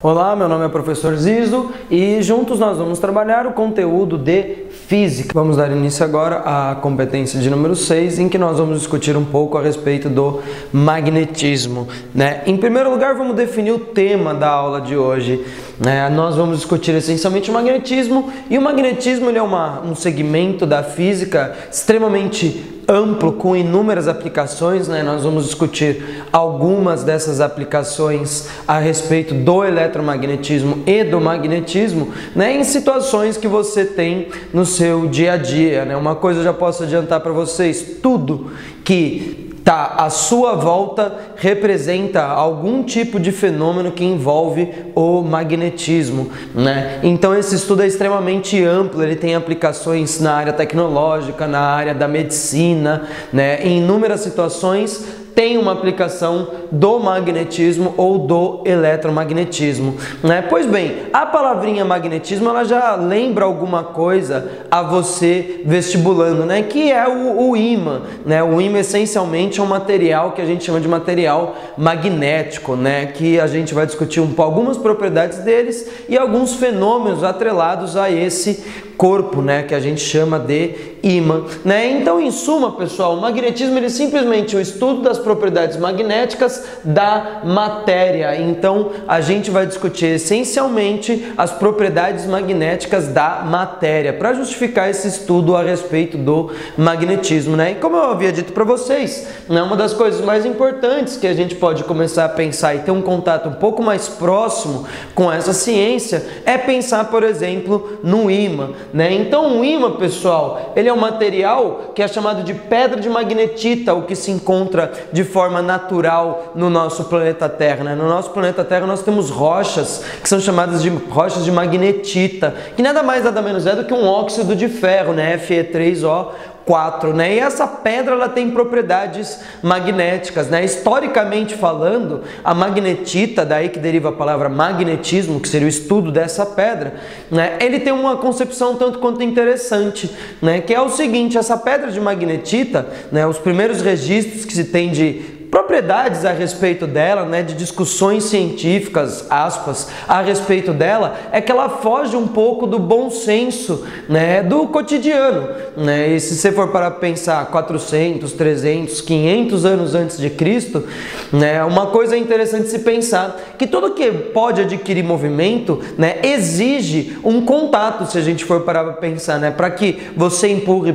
Olá, meu nome é professor Zizo e juntos nós vamos trabalhar o conteúdo de Física. Vamos dar início agora à competência de número 6, em que nós vamos discutir um pouco a respeito do magnetismo, né? Em primeiro lugar, vamos definir o tema da aula de hoje, né? Nós vamos discutir essencialmente o magnetismo, e o magnetismo ele é um segmento da física extremamente amplo, com inúmeras aplicações, né? Nós vamos discutir algumas dessas aplicações a respeito do eletromagnetismo e do magnetismo, né? Em situações que você tem no seu dia a dia, né? Uma coisa eu já posso adiantar para vocês: tudo que está à sua volta representa algum tipo de fenômeno que envolve o magnetismo, né? Então esse estudo é extremamente amplo, ele tem aplicações na área tecnológica, na área da medicina, né? Em inúmeras situações tem uma aplicação do magnetismo ou do eletromagnetismo, né? Pois bem, a palavrinha magnetismo ela já lembra alguma coisa a você vestibulando, né? Que é o ímã, né? O ímã essencialmente é um material que a gente chama de material magnético, né? Que a gente vai discutir algumas propriedades deles e alguns fenômenos atrelados a esse corpo, né, que a gente chama de ímã, né? Então, em suma, pessoal, o magnetismo ele é simplesmente o estudo das propriedades magnéticas da matéria. Então, a gente vai discutir essencialmente as propriedades magnéticas da matéria para justificar esse estudo a respeito do magnetismo, né? E como eu havia dito para vocês, né, uma das coisas mais importantes que a gente pode começar a pensar e ter um contato um pouco mais próximo com essa ciência é pensar, por exemplo, no ímã, né? Então o ímã, pessoal, ele é um material que é chamado de pedra de magnetita, o que se encontra de forma natural no nosso planeta Terra, né? No nosso planeta Terra nós temos rochas que são chamadas de rochas de magnetita, que nada mais nada menos é do que um óxido de ferro, né? Fe3O4, né? E essa pedra ela tem propriedades magnéticas, né? Historicamente falando, a magnetita, daí que deriva a palavra magnetismo, que seria o estudo dessa pedra, né? Ele tem uma concepção tanto quanto interessante, né? Que é o seguinte: essa pedra de magnetita, né? Os primeiros registros que se tem de propriedades a respeito dela, né, de discussões científicas, aspas, a respeito dela, é que ela foge um pouco do bom senso, né, do cotidiano, né? E se você for para pensar 400, 300, 500 anos antes de Cristo, né, uma coisa interessante se pensar que tudo que pode adquirir movimento, né, exige um contato, se a gente for parar para pensar, né, para que você empurre,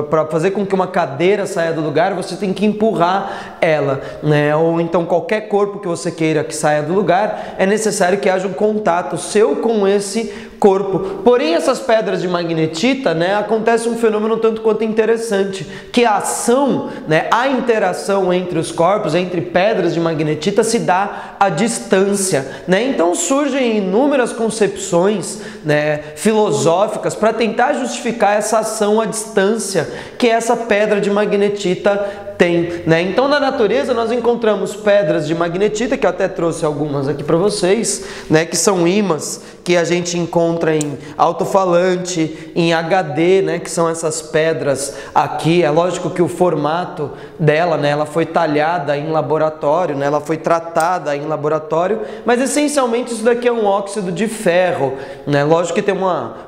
para fazer com que uma cadeira saia do lugar, você tem que empurrar ela, né? Ou então qualquer corpo que você queira que saia do lugar, é necessário que haja um contato seu com esse corpo. Porém, essas pedras de magnetita, né, acontece um fenômeno tanto quanto interessante, que a ação, né, a interação entre os corpos, entre pedras de magnetita, se dá à distância, né? Então surgem inúmeras concepções, né, filosóficas para tentar justificar essa ação à distância que essa pedra de magnetita tem, né? Então na natureza nós encontramos pedras de magnetita, que eu até trouxe algumas aqui para vocês, né, que são ímãs que a gente encontra em alto-falante, em HD, né, que são essas pedras aqui. É lógico que o formato dela, né, ela foi talhada em laboratório, né, ela foi tratada em laboratório, mas essencialmente isso daqui é um óxido de ferro, né? Lógico que tem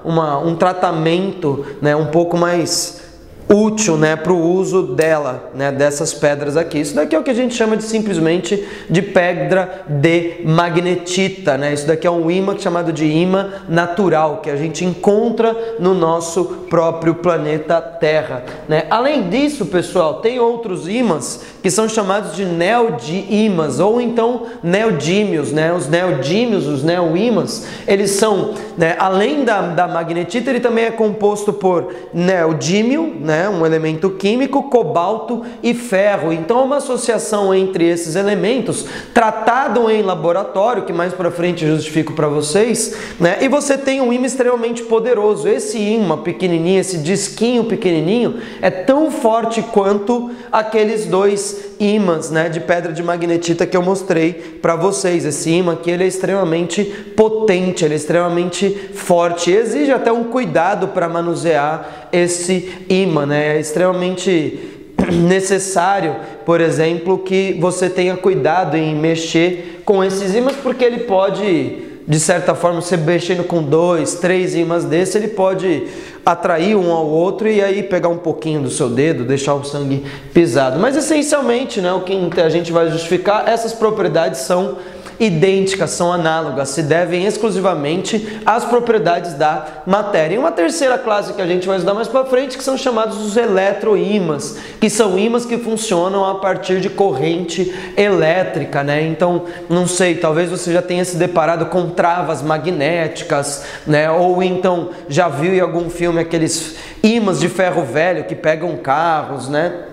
um tratamento, né, um pouco mais útil, né, para o uso dela, né, dessas pedras aqui. Isso daqui é o que a gente chama de simplesmente de pedra de magnetita, né? Isso daqui é um ímã chamado de ímã natural, que a gente encontra no nosso próprio planeta Terra, né? Além disso, pessoal, tem outros ímãs que são chamados de neodímãs, ou então neodímios, né? Os neodímios, os neoímãs, eles são, né, além da magnetita, ele também é composto por neodímio, né, um elemento químico, cobalto e ferro. Então é uma associação entre esses elementos, tratado em laboratório, que mais para frente eu justifico para vocês, né? E você tem um ímã extremamente poderoso. Esse ímã pequenininho, esse disquinho pequenininho, é tão forte quanto aqueles dois ímãs, né, de pedra de magnetita que eu mostrei para vocês. Esse ímã aqui, ele é extremamente potente, ele é extremamente forte, exige até um cuidado para manusear esse ímã, né? É extremamente necessário, por exemplo, que você tenha cuidado em mexer com esses ímãs, porque ele pode de certa forma, você mexendo com 2, 3 ímãs desse, ele pode atrair um ao outro e aí pegar um pouquinho do seu dedo, deixar o sangue pisado. Mas essencialmente, né, o que a gente vai justificar, essas propriedades são idênticas, são análogas, se devem exclusivamente às propriedades da matéria. E uma terceira classe que a gente vai estudar mais para frente, que são chamados os eletroímãs, que são ímãs que funcionam a partir de corrente elétrica, né? Então, não sei, talvez você já tenha se deparado com travas magnéticas, né? Ou então já viu em algum filme aqueles ímãs de ferro velho que pegam carros, né?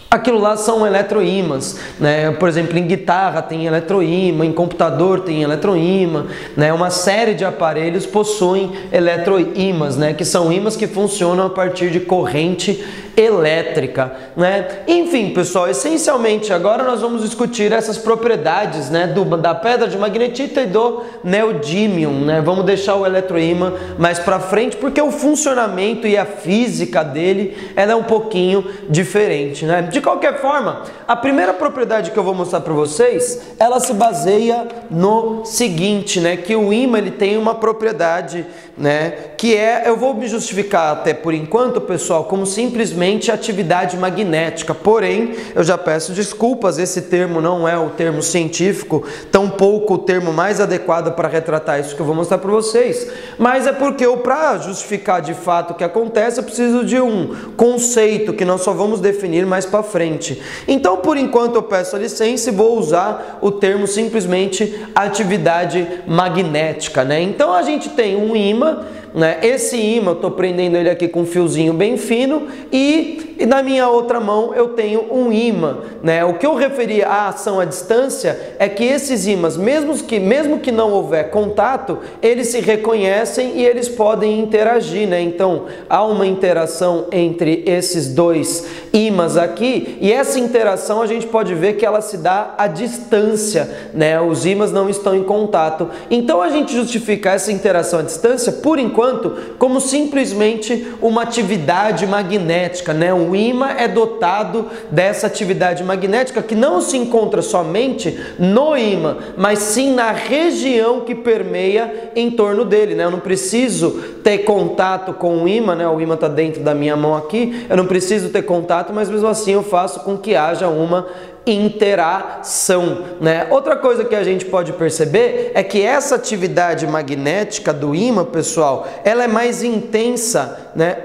Aquilo lá são eletroímãs, né? Por exemplo, em guitarra tem eletroímã, em computador tem eletroímã, né? Uma série de aparelhos possuem eletroímãs, né? Que são ímãs que funcionam a partir de corrente elétrica, né? Enfim, pessoal, essencialmente agora nós vamos discutir essas propriedades, né, da pedra de magnetita e do neodímio, né? Vamos deixar o eletroímã mais para frente porque o funcionamento e a física dele ela é um pouquinho diferente, né? De qualquer forma, a primeira propriedade que eu vou mostrar para vocês, ela se baseia no seguinte, né, que o ímã ele tem uma propriedade, né, que é, eu vou me justificar até por enquanto, pessoal, como simplesmente atividade magnética. Porém, eu já peço desculpas, esse termo não é o termo científico, tampouco o termo mais adequado para retratar isso que eu vou mostrar para vocês, mas é porque para justificar de fato o que acontece, eu preciso de um conceito que nós só vamos definir mais para frente. Então, por enquanto, eu peço a licença e vou usar o termo simplesmente atividade magnética, né? Então, a gente tem um ímã, né? Esse ímã, eu estou prendendo ele aqui com um fiozinho bem fino e na minha outra mão eu tenho um ímã, né? O que eu referi à ação à distância é que esses ímãs, mesmo que não houver contato, eles se reconhecem e eles podem interagir, né? Então, há uma interação entre esses dois ímãs aqui e essa interação a gente pode ver que ela se dá à distância, né? Os ímãs não estão em contato. Então, a gente justifica essa interação à distância, por enquanto, como simplesmente uma atividade magnética, né? O ímã é dotado dessa atividade magnética que não se encontra somente no ímã, mas sim na região que permeia em torno dele, né? Eu não preciso ter contato com o ímã, né? O ímã está dentro da minha mão aqui, eu não preciso ter contato, mas mesmo assim eu faço com que haja uma interação, né? Outra coisa que a gente pode perceber é que essa atividade magnética do ímã, pessoal, ela é mais intensa, né,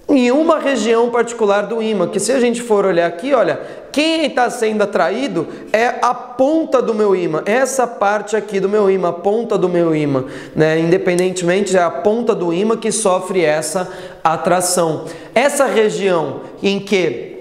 em uma região particular do ímã, que se a gente for olhar aqui, olha, quem está sendo atraído é a ponta do meu ímã, essa parte aqui do meu ímã, a ponta do meu ímã, né? Independentemente, é a ponta do ímã que sofre essa atração. Essa região em que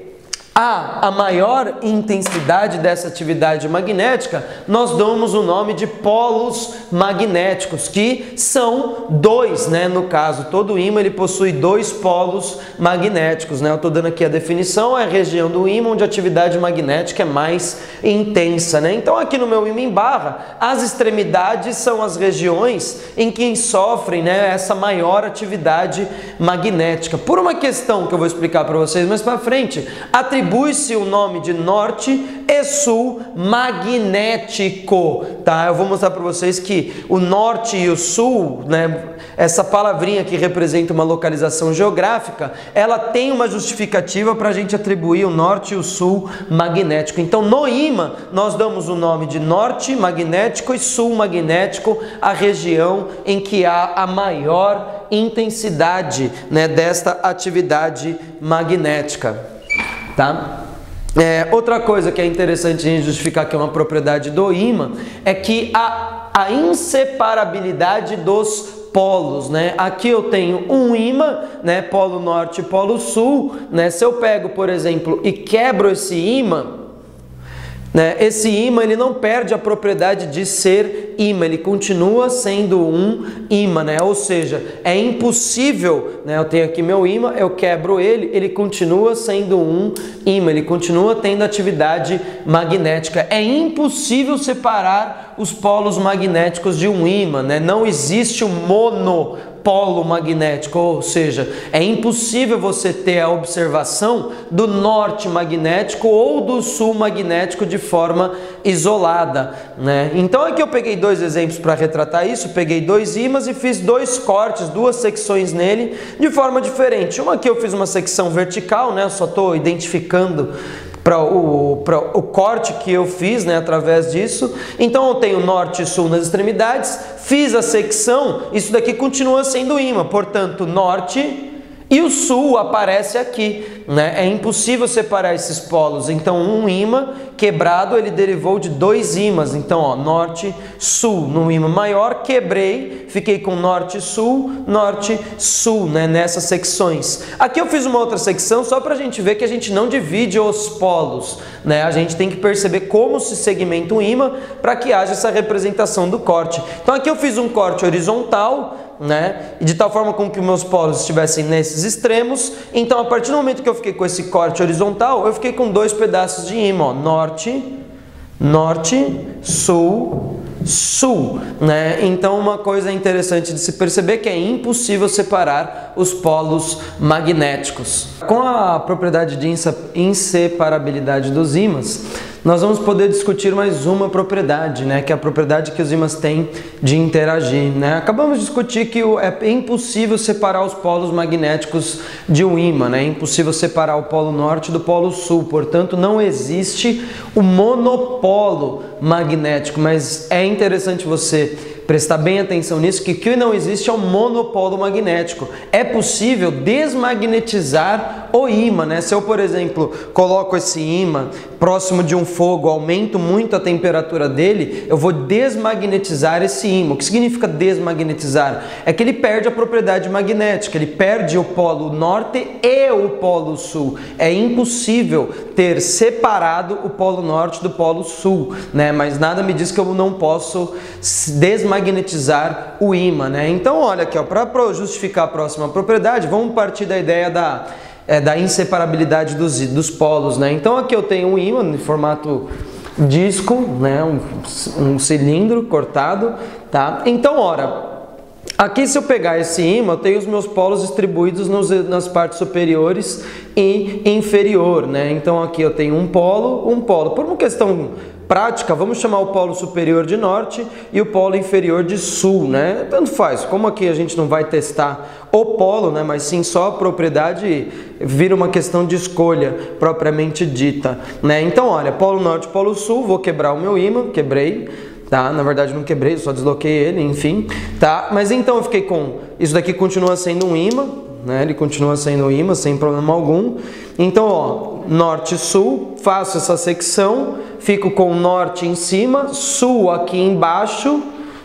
há a maior intensidade dessa atividade magnética, nós damos o nome de polos magnéticos, que são dois, né? No caso, todo ímã ele possui dois polos magnéticos, né? Eu estou dando aqui a definição, é a região do ímã onde a atividade magnética é mais intensa, né? Então aqui no meu ímã em barra, as extremidades são as regiões em que sofrem, né, essa maior atividade magnética. Por uma questão que eu vou explicar para vocês mais para frente, atribui-se o nome de norte e sul magnético, tá? Eu vou mostrar para vocês que o norte e o sul, né, essa palavrinha que representa uma localização geográfica, ela tem uma justificativa para a gente atribuir o norte e o sul magnético. Então, no ímã, nós damos o nome de norte magnético e sul magnético, a região em que há a maior intensidade, né, desta atividade magnética, tá? Outra coisa que é interessante a gente justificar que é uma propriedade do ímã é que a inseparabilidade dos polos, né? Aqui eu tenho um ímã, né? Polo norte e polo sul, né? Se eu pego, por exemplo, e quebro esse ímã, né, esse ímã ele não perde a propriedade de ser ímã, ele continua sendo um ímã, né? Ou seja, é impossível, né? Eu tenho aqui meu ímã, eu quebro ele, ele continua sendo um ímã, ele continua tendo atividade magnética. É impossível separar os polos magnéticos de um ímã, né? Não existe o monopolo polo magnético, ou seja, é impossível você ter a observação do norte magnético ou do sul magnético de forma isolada, né? Então aqui eu peguei dois exemplos para retratar isso, peguei dois ímãs e fiz dois cortes, duas secções nele de forma diferente. Uma aqui eu fiz uma secção vertical, né? Eu só estou identificando para o corte que eu fiz, né, através disso. Então eu tenho norte e sul nas extremidades, fiz a secção, isso daqui continua sendo ímã, portanto norte e o sul aparece aqui, né? É impossível separar esses polos, então um ímã quebrado ele derivou de dois ímãs, então ó, norte, sul, no ímã maior, quebrei, fiquei com norte, sul, né, nessas secções. Aqui eu fiz uma outra secção só para a gente ver que a gente não divide os polos, né? A gente tem que perceber como se segmenta um ímã para que haja essa representação do corte. Então aqui eu fiz um corte horizontal, né, de tal forma com que meus polos estivessem nesses extremos. Então a partir do momento que eu fiquei com esse corte horizontal, eu fiquei com dois pedaços de ímã, ó, norte, sul, sul, né? Então uma coisa interessante de se perceber que é impossível separar os polos magnéticos. Com a propriedade de inseparabilidade dos ímãs, nós vamos poder discutir mais uma propriedade, né, que é a propriedade que os ímãs têm de interagir, né? Acabamos de discutir que é impossível separar os polos magnéticos de um ímã, né? É impossível separar o polo norte do polo sul, portanto não existe o monopolo magnético, mas é interessante você prestar bem atenção nisso, que o que não existe é o monopolo magnético. É possível desmagnetizar o ímã, né? Se eu, por exemplo, coloco esse ímã próximo de um fogo, aumento muito a temperatura dele, eu vou desmagnetizar esse ímã. O que significa desmagnetizar? É que ele perde a propriedade magnética, ele perde o polo norte e o polo sul. É impossível ter separado o polo norte do polo sul, né? Mas nada me diz que eu não posso desmagnetizar o ímã, né? Então, olha aqui, para justificar a próxima propriedade, vamos partir da ideia da inseparabilidade dos polos, né? Então, aqui eu tenho um ímã em formato disco, né? Um cilindro cortado, tá? Então, ora, aqui se eu pegar esse ímã, eu tenho os meus polos distribuídos nas partes superiores e inferior, né? Então, aqui eu tenho um polo. Por uma questão prática, vamos chamar o polo superior de norte e o polo inferior de sul, né? Tanto faz, como aqui a gente não vai testar o polo, né? Mas sim só a propriedade, vira uma questão de escolha propriamente dita, né? Então, olha, polo norte, polo sul, vou quebrar o meu ímã, quebrei, tá? Na verdade não quebrei, só desloquei ele, enfim, tá? Mas então eu fiquei com, isso daqui continua sendo um ímã, né? Ele continua sendo um ímã sem problema algum. Então, ó, norte, sul, faço essa secção, fico com norte em cima, sul aqui embaixo,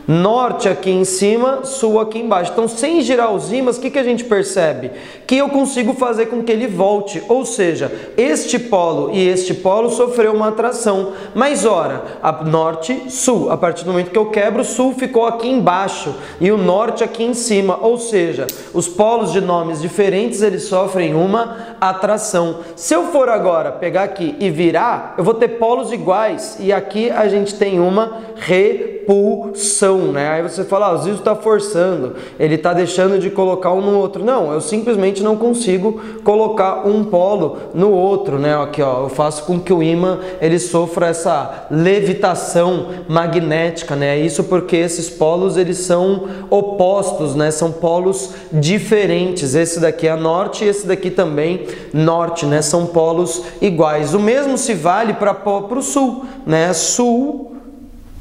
norte aqui em cima, sul aqui embaixo. Então, sem girar os ímãs, o que a gente percebe? Que eu consigo fazer com que ele volte, ou seja, este polo e este polo sofreu uma atração. Mas, ora, a norte, sul, a partir do momento que eu quebro, o sul ficou aqui embaixo e o norte aqui em cima, ou seja, os polos de nomes diferentes, eles sofrem uma atração. Se eu for agora pegar aqui e virar, eu vou ter polos iguais e aqui a gente tem uma repulsão, né? Aí você fala, o Zizo está forçando, ele está deixando de colocar um no outro. Não, eu simplesmente não consigo colocar um polo no outro, né? Aqui, ó, eu faço com que o ímã ele sofra essa levitação magnética, né? Isso porque esses polos eles são opostos, né? São polos diferentes. Esse daqui é norte e esse daqui também norte, né? São polos iguais. O mesmo se vale para o sul, né? Sul,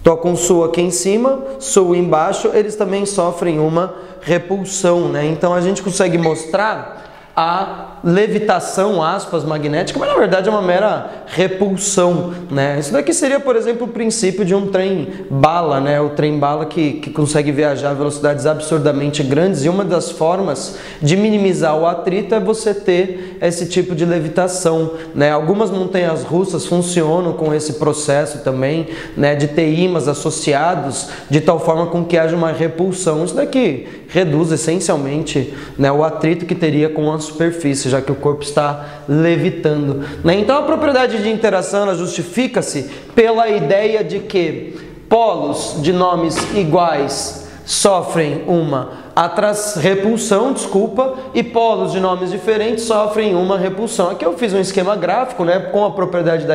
tô com sul aqui em cima, sul embaixo, eles também sofrem uma repulsão, né? Então a gente consegue mostrar a levitação, aspas, magnética, mas na verdade é uma mera repulsão, né? Isso daqui seria, por exemplo, o princípio de um trem-bala, né? O trem-bala que consegue viajar a velocidades absurdamente grandes, e uma das formas de minimizar o atrito é você ter esse tipo de levitação, né? Algumas montanhas russas funcionam com esse processo também, né? De ter ímãs associados de tal forma com que haja uma repulsão. Isso daqui reduz essencialmente, né, o atrito que teria com a superfície, já que o corpo está levitando, né? Então a propriedade de interação ela justifica-se pela ideia de que polos de nomes iguais sofrem uma repulsão, e polos de nomes diferentes sofrem uma repulsão. Aqui eu fiz um esquema gráfico, né, com a propriedade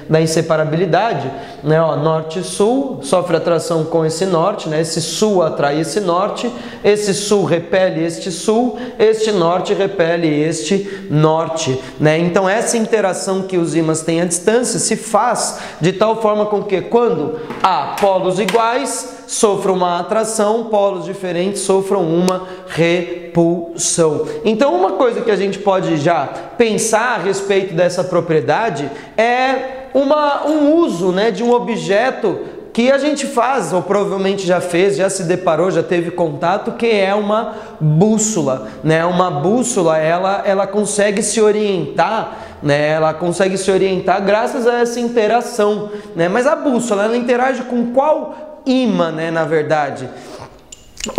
da inseparabilidade, né, ó, norte e sul, sofre atração com esse norte, né, esse sul atrai esse sul repele este norte repele este norte, né? Então essa interação que os ímãs têm à distância se faz de tal forma com que quando há polos iguais sofram uma atração, polos diferentes sofram uma repulsão. Então uma coisa que a gente pode já pensar a respeito dessa propriedade é um uso, né, de um objeto que a gente faz, ou provavelmente já fez, já se deparou, já teve contato, que é uma bússola, né? Uma bússola, ela consegue se orientar, né? Ela consegue se orientar graças a essa interação, né? Mas a bússola, ela interage com qual ímã, né, na verdade?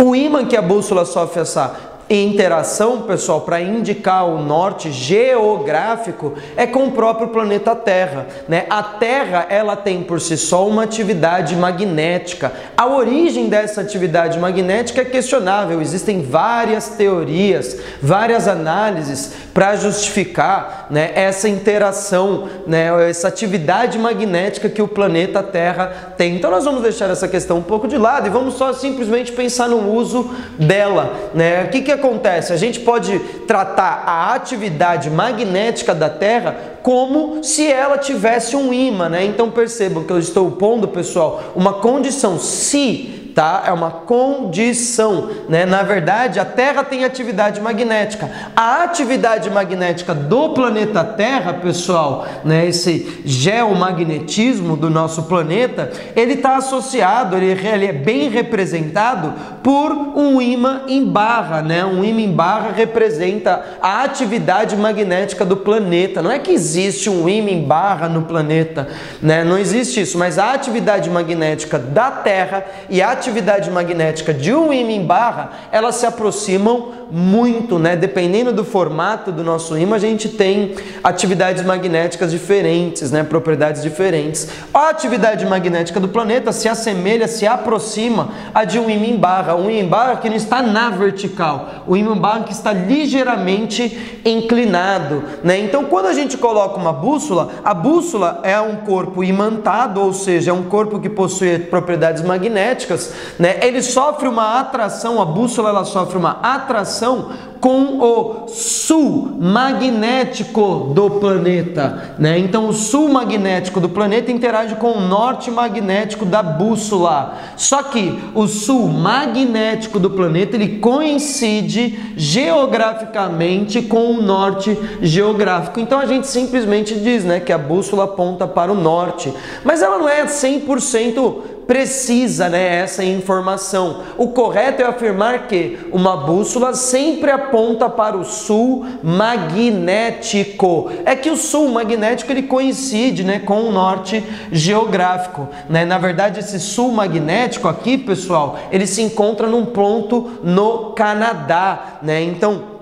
O ímã que a bússola sofre essa interação, pessoal, para indicar o norte geográfico é com o próprio planeta Terra, né? A Terra, ela tem por si só uma atividade magnética. A origem dessa atividade magnética é questionável. Existem várias teorias, várias análises para justificar, né, essa interação, né, essa atividade magnética que o planeta Terra tem. Então nós vamos deixar essa questão um pouco de lado e vamos só simplesmente pensar no uso dela, né? O que acontece? A gente pode tratar a atividade magnética da Terra como se ela tivesse um ímã, né? Então percebam que eu estou pondo, pessoal, uma condição se, tá? É uma condição, né? Na verdade, a Terra tem atividade magnética. A atividade magnética do planeta Terra, pessoal, né? Esse geomagnetismo do nosso planeta, ele está associado, ele é bem representado por um ímã em barra, né? Um ímã em barra representa a atividade magnética do planeta. Não é que existe um ímã em barra no planeta, né? Não existe isso, mas a atividade magnética da Terra e a atividade magnética de um ímã em barra, elas se aproximam muito, né? Dependendo do formato do nosso ímã, a gente tem atividades magnéticas diferentes, né? Propriedades diferentes. A atividade magnética do planeta se assemelha, se aproxima a de um ímã em barra. Um ímã em barra que não está na vertical, o ímã em barra que está ligeiramente inclinado, né? Então, quando a gente coloca uma bússola, a bússola é um corpo imantado, ou seja, é um corpo que possui propriedades magnéticas, né? Ele sofre uma atração, a bússola ela sofre uma atração com o sul magnético do planeta, né? Então o sul magnético do planeta interage com o norte magnético da bússola. Só que o sul magnético do planeta ele coincide geograficamente com o norte geográfico. Então a gente simplesmente diz, né, que a bússola aponta para o norte, mas ela não é 100% precisa, né, essa informação. O correto é afirmar que uma bússola sempre aponta para o sul magnético. É que o sul magnético ele coincide, né, com o norte geográfico, né? Na verdade, esse sul magnético aqui, pessoal, ele se encontra num ponto no Canadá, né? Então,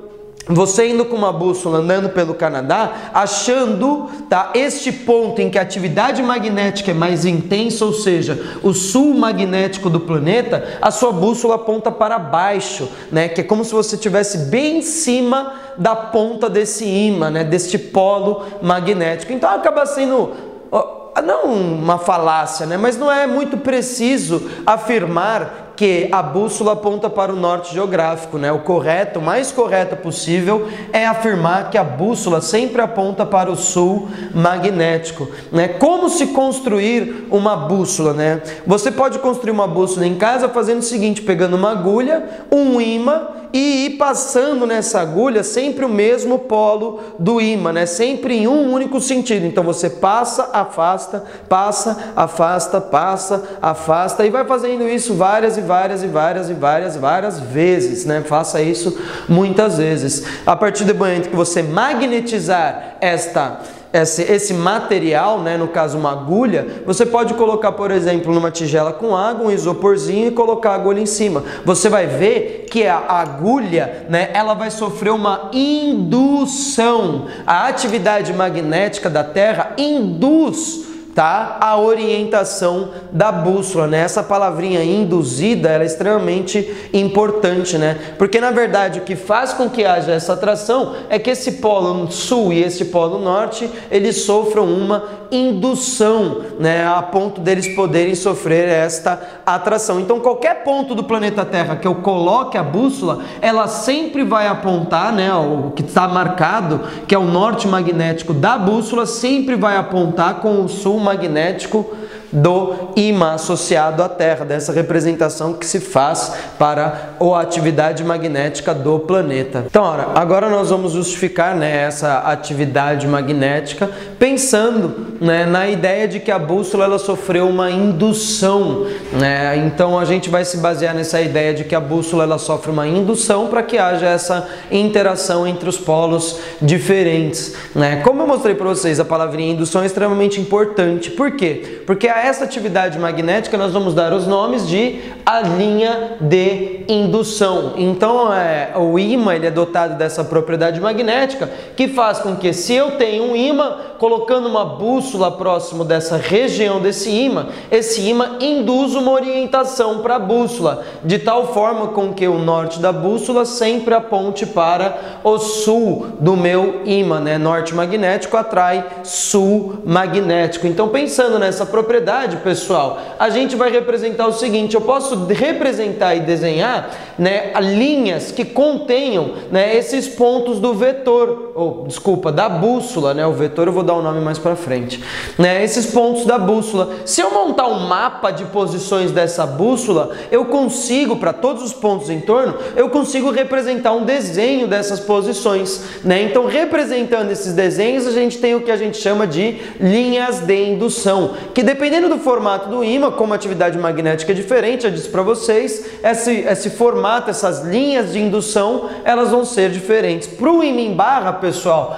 você indo com uma bússola andando pelo Canadá, achando, tá, este ponto em que a atividade magnética é mais intensa, ou seja, o sul magnético do planeta, a sua bússola aponta para baixo, né, que é como se você estivesse bem em cima da ponta desse ímã, né, deste polo magnético. Então acaba sendo não uma falácia, né, mas não é muito preciso afirmar que a bússola aponta para o norte geográfico, né? O correto, o mais correto possível é afirmar que a bússola sempre aponta para o sul magnético, né? Como se construir uma bússola, né? Você pode construir uma bússola em casa fazendo o seguinte, pegando uma agulha, um ímã e ir passando nessa agulha sempre o mesmo polo do ímã, né? Sempre em um único sentido. Então você passa, afasta, afasta e vai fazendo isso várias vezes, né? Faça isso muitas vezes. A partir do momento que você magnetizar esse material, né, no caso uma agulha, você pode colocar, por exemplo, numa tigela com água, um isoporzinho e colocar a agulha em cima. Você vai ver que a agulha, né, ela vai sofrer uma indução. A atividade magnética da Terra induz, tá? A orientação da bússola, né? Essa palavrinha induzida, ela é extremamente importante, né? Porque na verdade o que faz com que haja essa atração é que esse polo sul e esse polo norte, eles sofram uma indução, né? A ponto deles poderem sofrer esta atração. Então qualquer ponto do planeta Terra que eu coloque a bússola, ela sempre vai apontar, né? O que está marcado, que é o norte magnético da bússola, sempre vai apontar com o sul magnético do ímã associado à Terra, dessa representação que se faz para a atividade magnética do planeta. Então, agora nós vamos justificar, né, essa atividade magnética pensando, né, na ideia de que a bússola ela sofreu uma indução, né? Então a gente vai se basear nessa ideia de que a bússola ela sofre uma indução para que haja essa interação entre os polos diferentes, né? Como eu mostrei para vocês, a palavrinha indução é extremamente importante. Por quê? Porque a essa atividade magnética nós vamos dar os nomes de a linha de indução. Então o ímã ele é dotado dessa propriedade magnética que faz com que, se eu tenho um ímã, colocando uma bússola próximo dessa região desse ímã, esse ímã induz uma orientação para a bússola, de tal forma com que o norte da bússola sempre aponte para o sul do meu ímã, né? Norte magnético atrai sul magnético. Então, pensando nessa propriedade, pessoal, a gente vai representar o seguinte: eu posso representar e desenhar, né, linhas que contenham, né, esses pontos do vetor, da bússola, né? O vetor eu vou dar um nome mais para frente, né? Esses pontos da bússola. Se eu montar um mapa de posições dessa bússola, eu consigo, para todos os pontos em torno, eu consigo representar um desenho dessas posições, né? Então, representando esses desenhos, a gente tem o que a gente chama de linhas de indução, que dependendo do formato do ímã, como a atividade magnética é diferente, eu disse para vocês, esse formato, essas linhas de indução, elas vão ser diferentes. Para o ímã em barra, pessoal,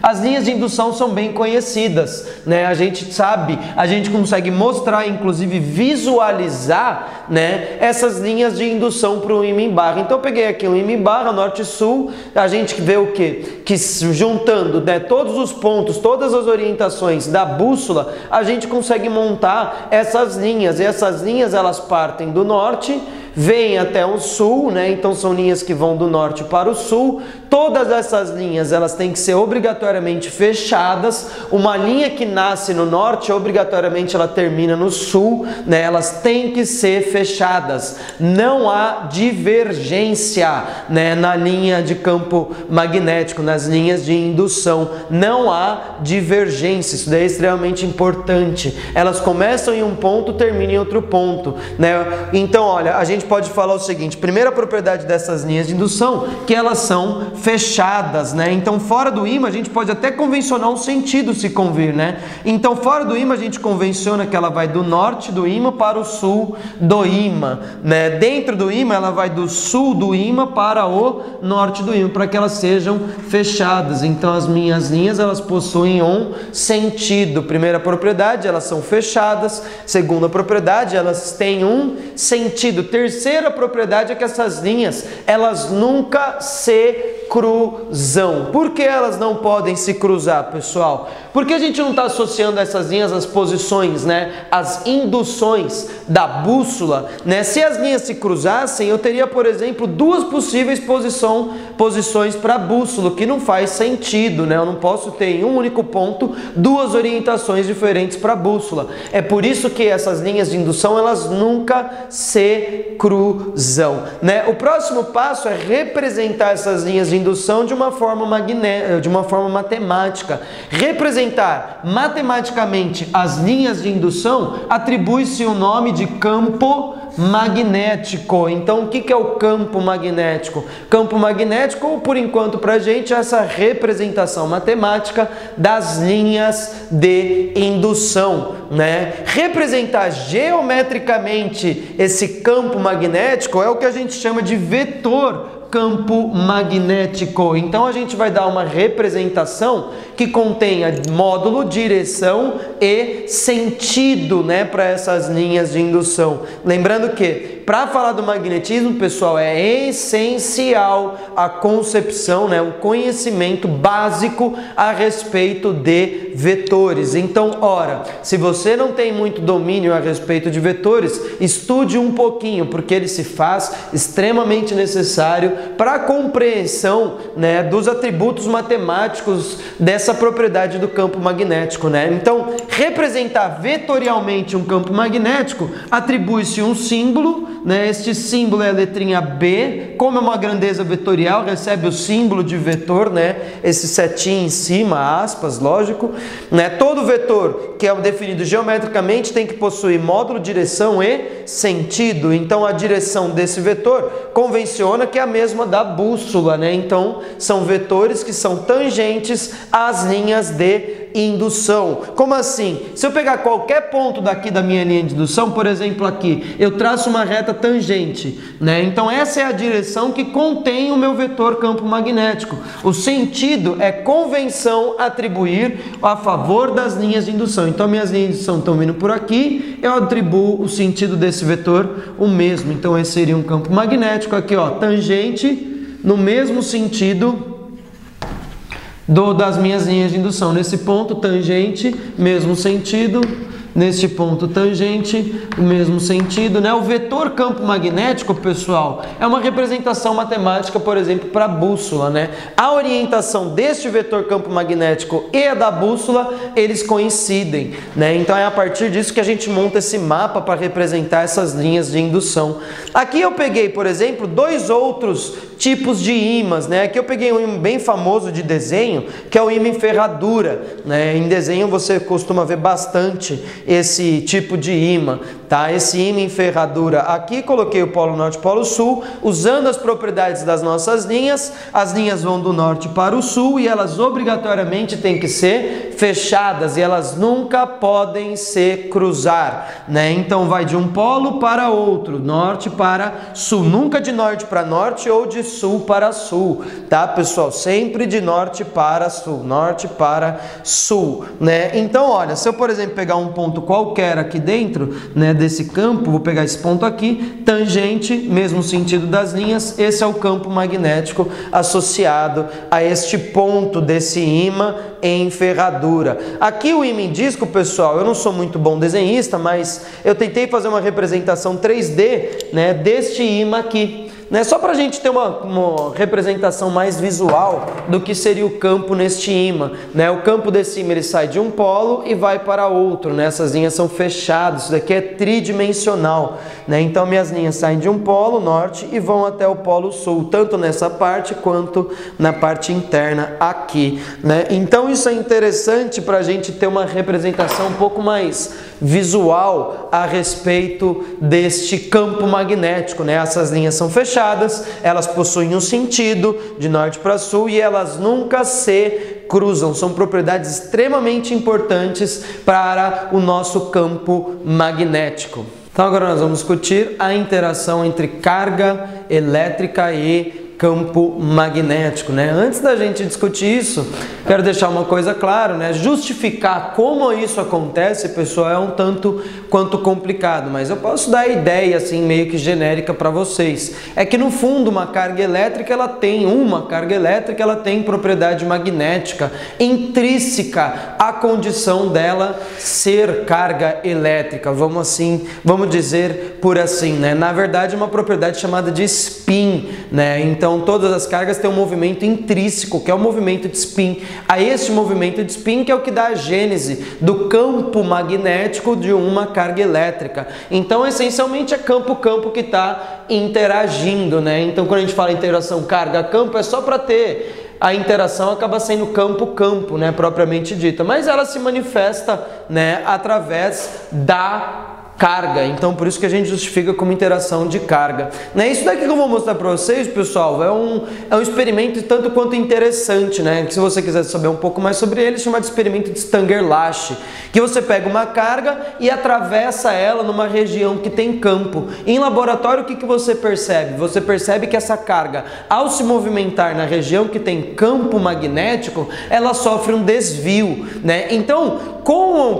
as linhas de indução são bem conhecidas, né? A gente sabe, a gente consegue mostrar, inclusive visualizar, né, essas linhas de indução para o ímã em barra. Então eu peguei aqui o ímã em barra, norte e sul, a gente vê o quê? Que juntando, né, todos os pontos, todas as orientações da bússola, a gente consegue montar essas linhas, e essas linhas elas partem do norte, vêm até o sul, né? Então são linhas que vão do norte para o sul. Todas essas linhas elas têm que ser obrigatoriamente fechadas. Uma linha que nasce no norte, obrigatoriamente ela termina no sul, né? Elas têm que ser fechadas. Não há divergência, né, na linha de campo magnético, nas linhas de indução. Não há divergência. Isso daí é extremamente importante. Elas começam em um ponto, terminam em outro ponto, né? Então, olha, a gente pode falar o seguinte: primeira propriedade dessas linhas de indução, que elas são fechadas, né? Então, fora do ímã, a gente pode até convencionar um sentido se convir, né? Então, fora do ímã, a gente convenciona que ela vai do norte do ímã para o sul do ímã, né? Dentro do ímã, ela vai do sul do ímã para o norte do ímã, para que elas sejam fechadas. Então, as minhas linhas, elas possuem um sentido. Primeira propriedade, elas são fechadas. Segunda propriedade, elas têm um sentido. Terceira propriedade é que essas linhas, elas nunca se cruzam. Por que elas não podem se cruzar, pessoal? Porque a gente não está associando essas linhas às posições, né? As induções da bússola, né? Se as linhas se cruzassem, eu teria, por exemplo, duas possíveis posições para a bússola, que não faz sentido, né? Eu não posso ter em um único ponto duas orientações diferentes para a bússola. É por isso que essas linhas de indução, elas nunca se cruzam, né? O próximo passo é representar essas linhas de indução de uma forma matemática. Representar matematicamente as linhas de indução, atribui-se o nome de campo magnético. Então, o que é o campo magnético? Campo magnético, por enquanto, para a gente, é essa representação matemática das linhas de indução, né? Representar geometricamente esse campo magnético é o que a gente chama de vetor campo magnético. Então a gente vai dar uma representação que contenha módulo, direção e sentido, né, para essas linhas de indução. Lembrando que para falar do magnetismo, pessoal, é essencial a concepção, né, o conhecimento básico a respeito de vetores. Então, ora, se você não tem muito domínio a respeito de vetores, estude um pouquinho, porque ele se faz extremamente necessário para a compreensão, né, dos atributos matemáticos dessa propriedade do campo magnético, né? Então, representar vetorialmente um campo magnético, atribui-se um símbolo, né? Este símbolo é a letrinha B, como é uma grandeza vetorial, recebe o símbolo de vetor, né? Esse setinho em cima, aspas, lógico, né? Todo vetor que é definido geometricamente tem que possuir módulo, direção e sentido. Então a direção desse vetor convenciona que é a mesma da bússola, né? Então são vetores que são tangentes às linhas de indução. Como assim? Se eu pegar qualquer ponto daqui da minha linha de indução, por exemplo aqui, eu traço uma reta tangente, né? Então essa é a direção que contém o meu vetor campo magnético. O sentido é convenção atribuir a favor das linhas de indução. Então minhas linhas de indução estão vindo por aqui, eu atribuo o sentido desse vetor o mesmo. Então esse seria um campo magnético aqui, ó, tangente no mesmo sentido das minhas linhas de indução. Nesse ponto, tangente, mesmo sentido. Neste ponto, tangente, o mesmo sentido, né? O vetor campo magnético, pessoal, é uma representação matemática, por exemplo, para a bússola, né? A orientação deste vetor campo magnético e a da bússola, eles coincidem, né? Então é a partir disso que a gente monta esse mapa para representar essas linhas de indução. Aqui eu peguei, por exemplo, dois outros tipos de ímãs, né? Aqui eu peguei um ímã bem famoso de desenho, que é o ímã em ferradura, né? Em desenho você costuma ver bastante esse tipo de ímã, tá? Esse ímã em ferradura. Aqui coloquei o polo norte e polo sul, usando as propriedades das nossas linhas. As linhas vão do norte para o sul e elas obrigatoriamente têm que ser fechadas e elas nunca podem se cruzar, né? Então vai de um polo para outro, norte para sul, nunca de norte para norte ou de sul para sul, tá, pessoal? Sempre de norte para sul, norte para sul, né? Então, olha, se eu, por exemplo, pegar um ponto qualquer aqui dentro, né, desse campo, vou pegar esse ponto aqui, tangente, mesmo sentido das linhas, esse é o campo magnético associado a este ponto desse ímã em ferradura. Aqui o ímã em disco, pessoal, eu não sou muito bom desenhista, mas eu tentei fazer uma representação 3D, né, deste ímã aqui, né, só para a gente ter uma representação mais visual do que seria o campo neste ímã, né? O campo desse ímã ele sai de um polo e vai para outro, né? Essas linhas são fechadas, isso daqui é tridimensional, né? Então minhas linhas saem de um polo norte e vão até o polo sul, tanto nessa parte quanto na parte interna aqui, né? Então isso é interessante para a gente ter uma representação um pouco mais visual a respeito deste campo magnético, né? Essas linhas são fechadas, elas possuem um sentido de norte para sul e elas nunca se cruzam. São propriedades extremamente importantes para o nosso campo magnético. Então agora nós vamos discutir a interação entre carga elétrica e campo magnético, né? Antes da gente discutir isso, quero deixar uma coisa clara, né? Justificar como isso acontece, pessoal, é um tanto quanto complicado, mas eu posso dar a ideia assim meio que genérica para vocês. É que no fundo uma carga elétrica ela tem propriedade magnética intrínseca à condição dela ser carga elétrica. Vamos dizer por assim, né? Na verdade, é uma propriedade chamada de spin, né? Então todas as cargas têm um movimento intrínseco, que é o movimento de spin. A este movimento de spin que é o que dá a gênese do campo magnético de uma carga elétrica. Então, essencialmente, é campo-campo que está interagindo, né? Então, quando a gente fala interação carga-campo, é só para ter a interação acaba sendo campo-campo, né, propriamente dita, mas ela se manifesta né, através da carga. Então, por isso que a gente justifica como interação de carga. Né? Isso daqui que eu vou mostrar para vocês, pessoal, é um experimento tanto quanto interessante, né? Que se você quiser saber um pouco mais sobre ele, chama de experimento de Stanger-Lash, que você pega uma carga e atravessa ela numa região que tem campo. Em laboratório, o que você percebe? Você percebe que essa carga, ao se movimentar na região que tem campo magnético, ela sofre um desvio, né? Então,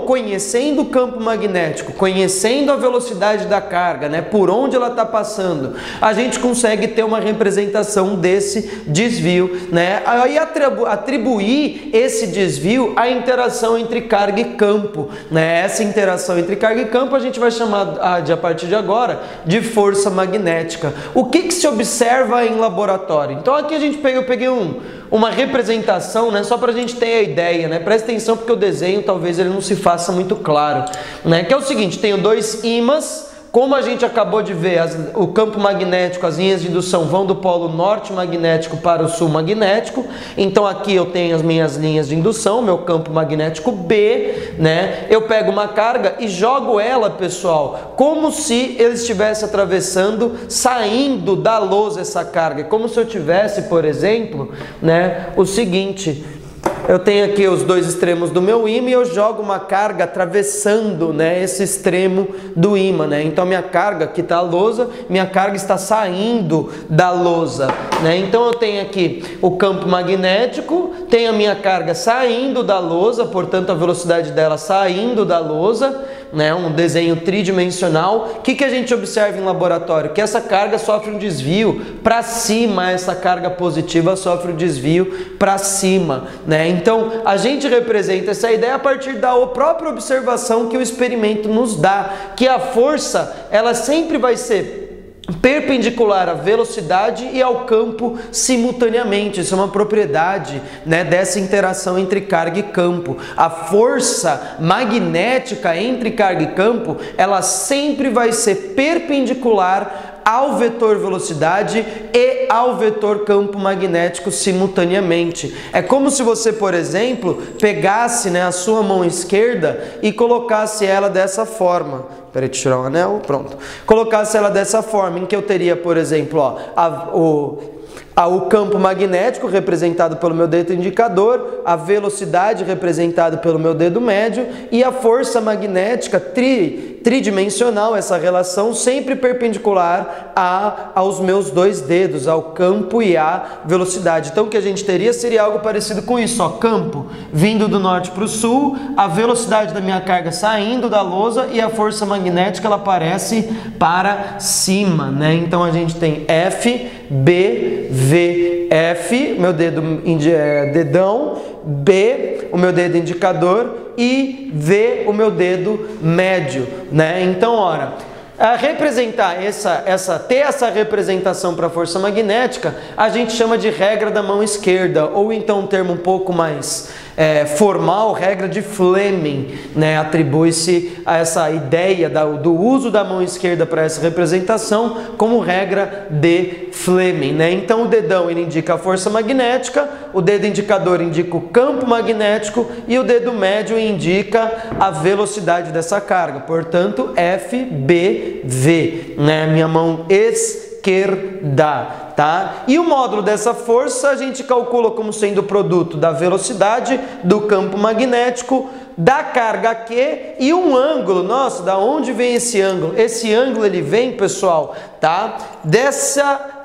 conhecendo o campo magnético, conhecendo a velocidade da carga, né, por onde ela está passando, a gente consegue ter uma representação desse desvio, né? Aí atribuir esse desvio à interação entre carga e campo, né? Essa interação entre carga e campo a gente vai chamar a partir de agora de força magnética. O que se observa em laboratório? Então aqui eu peguei uma representação, né, só para a gente ter a ideia, né? Presta atenção porque o desenho talvez ele não se faça muito claro, né? Que é o seguinte, tenho dois ímãs, como a gente acabou de ver, o campo magnético, as linhas de indução vão do polo norte magnético para o sul magnético. Então aqui eu tenho as minhas linhas de indução, meu campo magnético B, né? Eu pego uma carga e jogo ela, pessoal, como se ele estivesse atravessando, saindo da lousa essa carga. Como se eu tivesse, por exemplo, né, o seguinte... Eu tenho aqui os dois extremos do meu ímã e eu jogo uma carga atravessando, né, esse extremo do ímã, né? Então minha carga, aqui está a lousa, minha carga está saindo da lousa, né? Então eu tenho aqui o campo magnético, tenho a minha carga saindo da lousa, portanto a velocidade dela saindo da lousa, né, um desenho tridimensional. O que a gente observa em laboratório? Que essa carga sofre um desvio para cima, essa carga positiva sofre um desvio para cima, né? Então a gente representa essa ideia a partir da própria observação que o experimento nos dá, que a força ela sempre vai ser perpendicular à velocidade e ao campo simultaneamente. Isso é uma propriedade, né, dessa interação entre carga e campo. A força magnética entre carga e campo, ela sempre vai ser perpendicular ao vetor velocidade e ao vetor campo magnético simultaneamente. É como se você, por exemplo, pegasse, né, a sua mão esquerda e colocasse ela dessa forma. Peraí, deixa eu tirar o anel, pronto. Colocasse ela dessa forma, em que eu teria, por exemplo, ó, o campo magnético representado pelo meu dedo indicador, a velocidade representada pelo meu dedo médio e a força magnética tridimensional, essa relação sempre perpendicular aos meus dois dedos, ao campo e à velocidade. Então o que a gente teria seria algo parecido com isso, ó, campo vindo do norte para o sul, a velocidade da minha carga saindo da lousa e a força magnética ela aparece para cima, né? Então a gente tem F, B, V, F, meu dedão, B, o meu dedo indicador e V, o meu dedo médio, né? Então, ora, representar ter essa representação para a força magnética, a gente chama de regra da mão esquerda, ou então um termo um pouco mais formal, regra de Fleming, né? Atribui-se a essa ideia do uso da mão esquerda para essa representação como regra de Fleming, né? Então o dedão ele indica a força magnética, o dedo indicador indica o campo magnético e o dedo médio indica a velocidade dessa carga. Portanto, F, B, V, né? Minha mão esquerda. Tá? E o módulo dessa força a gente calcula como sendo o produto da velocidade, do campo magnético, da carga Q e um ângulo. Nossa, da onde vem esse ângulo? Esse ângulo ele vem, pessoal, tá? Dessa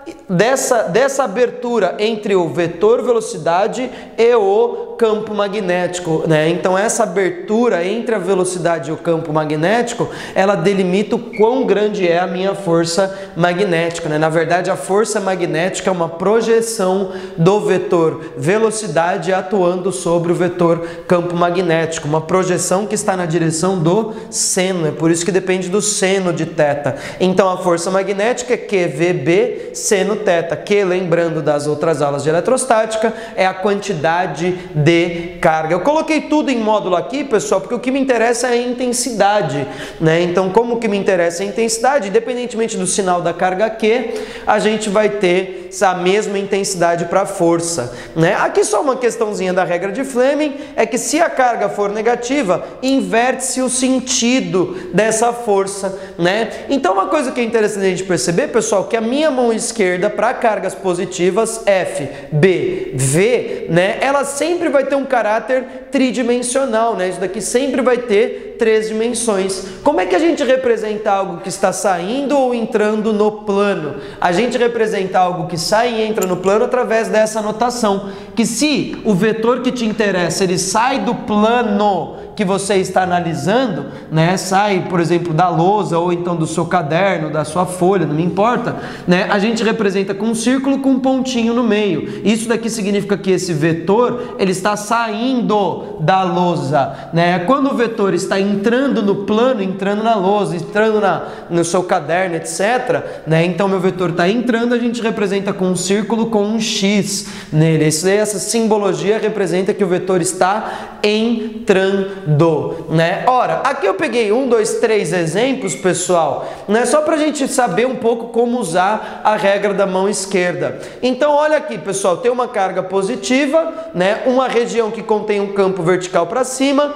abertura entre o vetor velocidade e o campo magnético, né? Então essa abertura entre a velocidade e o campo magnético, ela delimita o quão grande é a minha força magnética, né? Na verdade, a força magnética é uma projeção do vetor velocidade atuando sobre o vetor campo magnético, uma projeção que está na direção do seno, é por isso que depende do seno de θ. Então a força magnética é QVB seno θ, que, lembrando das outras aulas de eletrostática, é a quantidade de carga. Eu coloquei tudo em módulo aqui, pessoal, porque o que me interessa é a intensidade, né? Então, como que me interessa a intensidade, independentemente do sinal da carga Q, a gente vai ter a mesma intensidade para a força, né? Aqui só uma questãozinha da regra de Fleming, é que se a carga for negativa, inverte-se o sentido dessa força, né? Então, uma coisa que é interessante a gente perceber, pessoal, que a minha mão esquerda para cargas positivas, F, B, V, né? Ela sempre vai ter um caráter tridimensional, né? Isso daqui sempre vai ter 3 dimensões. Como é que a gente representa algo que está saindo ou entrando no plano? A gente representa algo que sai e entra no plano através dessa notação, que se o vetor que te interessa, ele sai do plano que você está analisando, né, sai, por exemplo, da lousa ou então do seu caderno, da sua folha, não me importa, né, a gente representa com um círculo com um pontinho no meio. Isso daqui significa que esse vetor, ele está saindo da lousa, né? Quando o vetor está entrando no plano, entrando na lousa, entrando no seu caderno, etc., né, então meu vetor está entrando, a gente representa com um círculo com um X nele. Essa simbologia representa que o vetor está entrando, né? Ora, aqui eu peguei 1, 2, 3 exemplos, pessoal, né? Só para a gente saber um pouco como usar a regra da mão esquerda. Então, olha aqui, pessoal, tem uma carga positiva, né? Uma região que contém um campo vertical para cima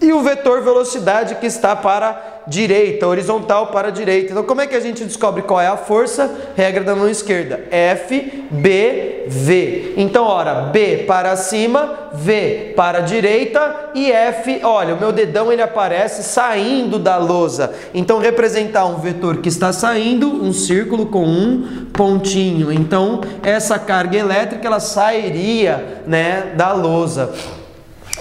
e o vetor velocidade que está para a direita, horizontal para a direita. Então, como é que a gente descobre qual é a força? Regra da mão esquerda, F, B, V. Então, ora, B para cima, V para a direita e F, olha, o meu dedão ele aparece saindo da lousa. Então, representar um vetor que está saindo, um círculo com um pontinho. Então, essa carga elétrica, ela sairia, né, da lousa.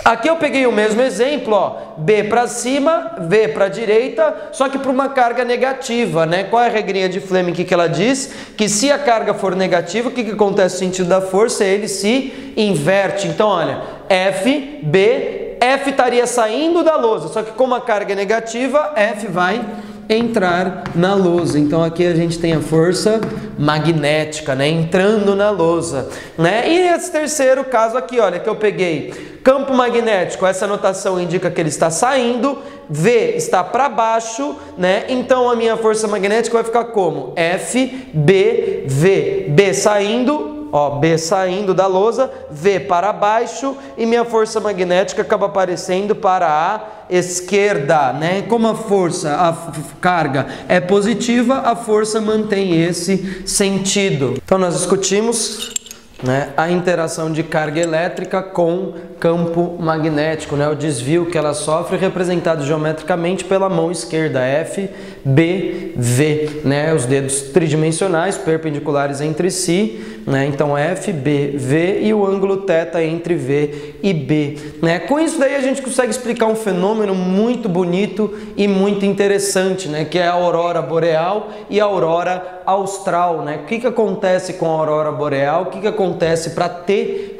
Aqui eu peguei o mesmo exemplo, ó, B para cima, V para a direita, só que para uma carga negativa, né? Qual é a regrinha de Fleming que ela diz? Que se a carga for negativa, o que acontece no sentido da força? Ele se inverte. Então, olha, F, B, F estaria saindo da lousa, só que como a carga é negativa, F vai entrar na lousa. Então aqui a gente tem a força magnética, né, entrando na lousa, né? E esse terceiro caso aqui, olha, que eu peguei campo magnético, essa notação indica que ele está saindo, V está para baixo, né? Então a minha força magnética vai ficar como? F, B, V, B saindo, ó, B saindo da lousa, V para baixo e minha força magnética acaba aparecendo para a esquerda, né? Como a força, a carga é positiva, a força mantém esse sentido. Então nós discutimos, né, a interação de carga elétrica com campo magnético, né, o desvio que ela sofre representado geometricamente pela mão esquerda, F, B, V, né, os dedos tridimensionais perpendiculares entre si, né, então F, B, V e o ângulo θ entre V e B, né. Com isso daí a gente consegue explicar um fenômeno muito bonito e muito interessante, né, que é a aurora boreal e a aurora austral, né. O que acontece com a aurora boreal? O que acontece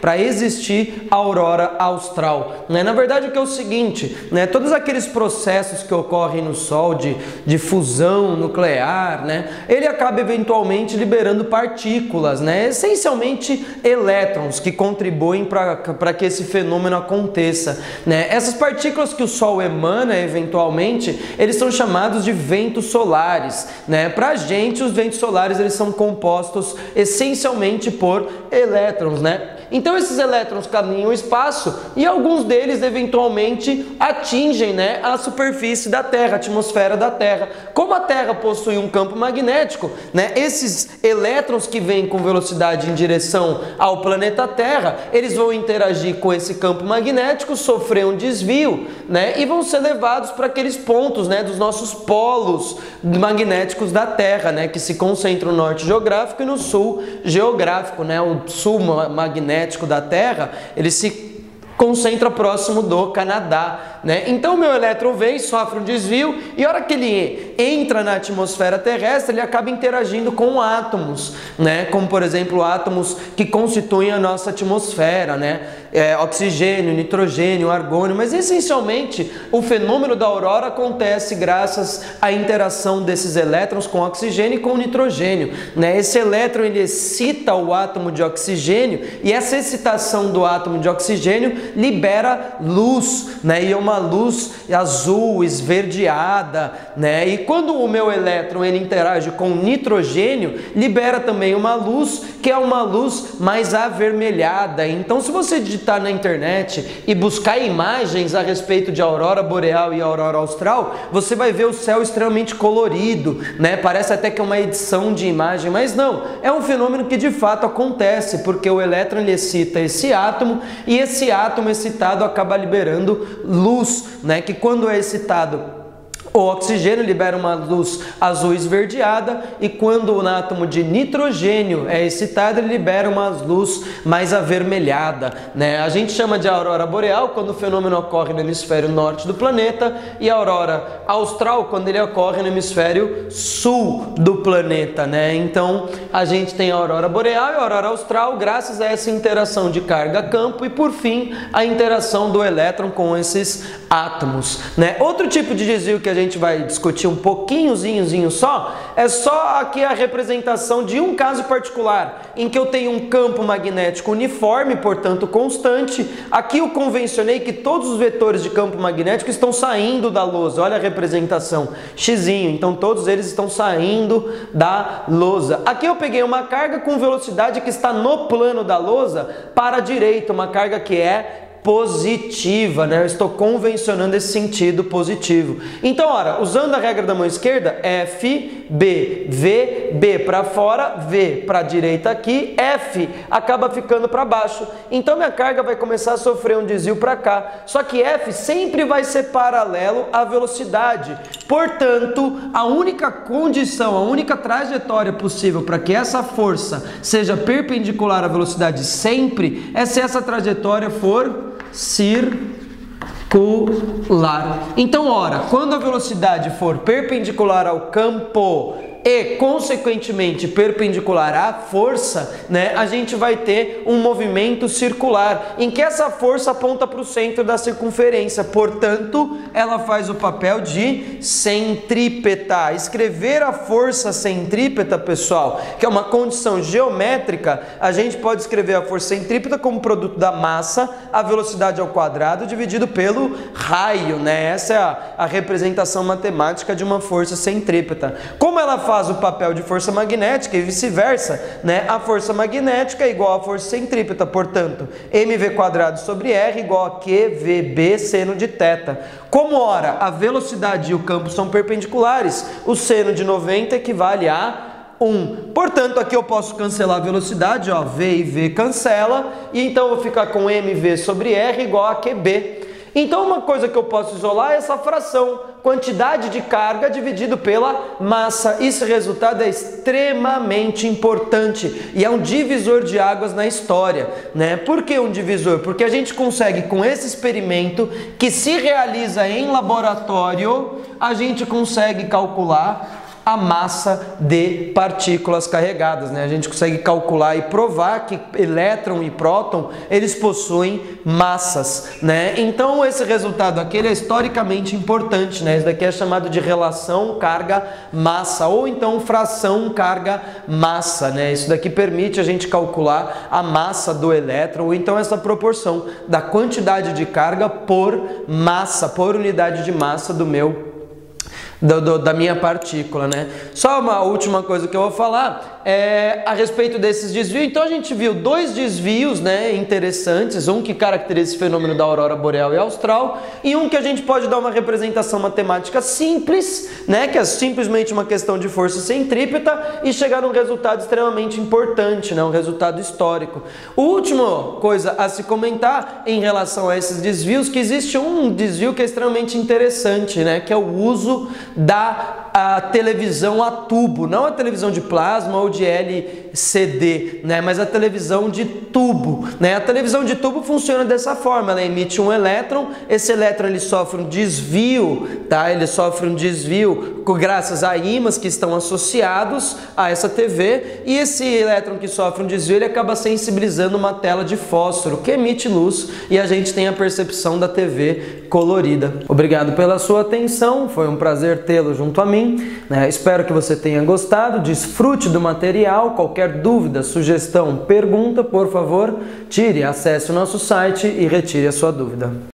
para existir a aurora austral, né? Na verdade, o que é o seguinte, né? Todos aqueles processos que ocorrem no Sol de fusão nuclear, né? Ele acaba eventualmente liberando partículas, né? Essencialmente elétrons que contribuem para que esse fenômeno aconteça, né? Essas partículas que o Sol emana eventualmente, eles são chamados de ventos solares, né? Para a gente, os ventos solares eles são compostos essencialmente por elétrons, né? Então esses elétrons caminham o espaço e alguns deles eventualmente atingem, né, a superfície da Terra, a atmosfera da Terra. Como a Terra possui um campo magnético, né, esses elétrons que vêm com velocidade em direção ao planeta Terra, eles vão interagir com esse campo magnético, sofrer um desvio, né, e vão ser levados para aqueles pontos, né, dos nossos polos magnéticos da Terra, né, que se concentram no norte geográfico e no sul geográfico, né, o sul magnético da Terra, ele se concentra próximo do Canadá, né? Então o meu elétron vem, sofre um desvio e a hora que ele entra na atmosfera terrestre, ele acaba interagindo com átomos, né? Como, por exemplo, átomos que constituem a nossa atmosfera, né? Oxigênio, nitrogênio, argônio, mas essencialmente o fenômeno da aurora acontece graças à interação desses elétrons com oxigênio e com nitrogênio, né? Esse elétron ele excita o átomo de oxigênio e essa excitação do átomo de oxigênio libera luz, né? E é uma luz azul, esverdeada, né? E quando o meu elétron ele interage com o nitrogênio, libera também uma luz que é uma luz mais avermelhada. Então, se você digitar na internet e buscar imagens a respeito de aurora boreal e aurora austral, você vai ver o céu extremamente colorido, né? Parece até que é uma edição de imagem, mas não, é um fenômeno que de fato acontece, porque o elétron ele excita esse átomo e esse átomo excitado acaba liberando luz, né? Que quando é excitado, o oxigênio libera uma luz azul esverdeada e quando o átomo de nitrogênio é excitado, ele libera uma luz mais avermelhada, né? A gente chama de aurora boreal quando o fenômeno ocorre no hemisfério norte do planeta e a aurora austral quando ele ocorre no hemisfério sul do planeta, né? Então, a gente tem a aurora boreal e a aurora austral graças a essa interação de carga-campo e, por fim, a interação do elétron com esses átomos, né? Outro tipo de desvio que a gente vai discutir um pouquinhozinho só, é só aqui a representação de um caso particular, em que eu tenho um campo magnético uniforme, portanto constante. Aqui eu convencionei que todos os vetores de campo magnético estão saindo da lousa, olha a representação, xzinho, então todos eles estão saindo da lousa. Aqui eu peguei uma carga com velocidade que está no plano da lousa para a direita, uma carga que é positiva, né? Eu estou convencionando esse sentido positivo. Então, ora, usando a regra da mão esquerda, F, B, V, B para fora, V para a direita aqui, F acaba ficando para baixo. Então, minha carga vai começar a sofrer um desvio para cá. Só que F sempre vai ser paralelo à velocidade. Portanto, a única condição, a única trajetória possível para que essa força seja perpendicular à velocidade sempre é se essa trajetória for circular. Então, ora, quando a velocidade for perpendicular ao campo e, consequentemente, perpendicular à força, né, a gente vai ter um movimento circular, em que essa força aponta para o centro da circunferência, portanto, ela faz o papel de centrípeta. Escrever a força centrípeta, pessoal, que é uma condição geométrica, a gente pode escrever a força centrípeta como produto da massa, a velocidade ao quadrado, dividido pelo raio, né? Essa é a representação matemática de uma força centrípeta. Como ela faz o papel de força magnética e vice-versa, né? A força magnética é igual à força centrípeta, portanto, mv² sobre r igual a QVB seno de θ. Como, ora, a velocidade e o campo são perpendiculares, o seno de 90 equivale a 1. Portanto, aqui eu posso cancelar a velocidade, ó, V e V cancela, e então eu vou ficar com mv sobre r igual a QB. Então, uma coisa que eu posso isolar é essa fração, quantidade de carga dividido pela massa. Esse resultado é extremamente importante e é um divisor de águas na história, né? Por que um divisor? Porque a gente consegue, com esse experimento que se realiza em laboratório, a gente consegue calcular a massa de partículas carregadas, né? A gente consegue calcular e provar que elétron e próton, eles possuem massas, né? Então, esse resultado aqui ele é historicamente importante, né? Isso daqui é chamado de relação carga-massa, ou então fração carga-massa, né? Isso daqui permite a gente calcular a massa do elétron, ou então essa proporção da quantidade de carga por massa, por unidade de massa do meu da minha partícula, né? Só uma última coisa que eu vou falar é a respeito desses desvios. Então a gente viu dois desvios, né, interessantes, um que caracteriza esse fenômeno da aurora boreal e austral e um que a gente pode dar uma representação matemática simples, né, que é simplesmente uma questão de força centrípeta e chegar num resultado extremamente importante, né, um resultado histórico. A última coisa a se comentar em relação a esses desvios, que existe um desvio que é extremamente interessante, né, que é o uso da televisão a tubo, não a televisão de plasma ou de CD, né? Mas a televisão de tubo, né? A televisão de tubo funciona dessa forma, ela emite um elétron, esse elétron ele sofre um desvio, tá? Ele sofre um desvio graças a ímãs que estão associados a essa TV, e esse elétron que sofre um desvio, ele acaba sensibilizando uma tela de fósforo que emite luz e a gente tem a percepção da TV colorida. Obrigado pela sua atenção, foi um prazer tê-lo junto a mim, né? Espero que você tenha gostado, desfrute do material, qualquer dúvida, sugestão, pergunta, por favor, acesse o nosso site e retire a sua dúvida.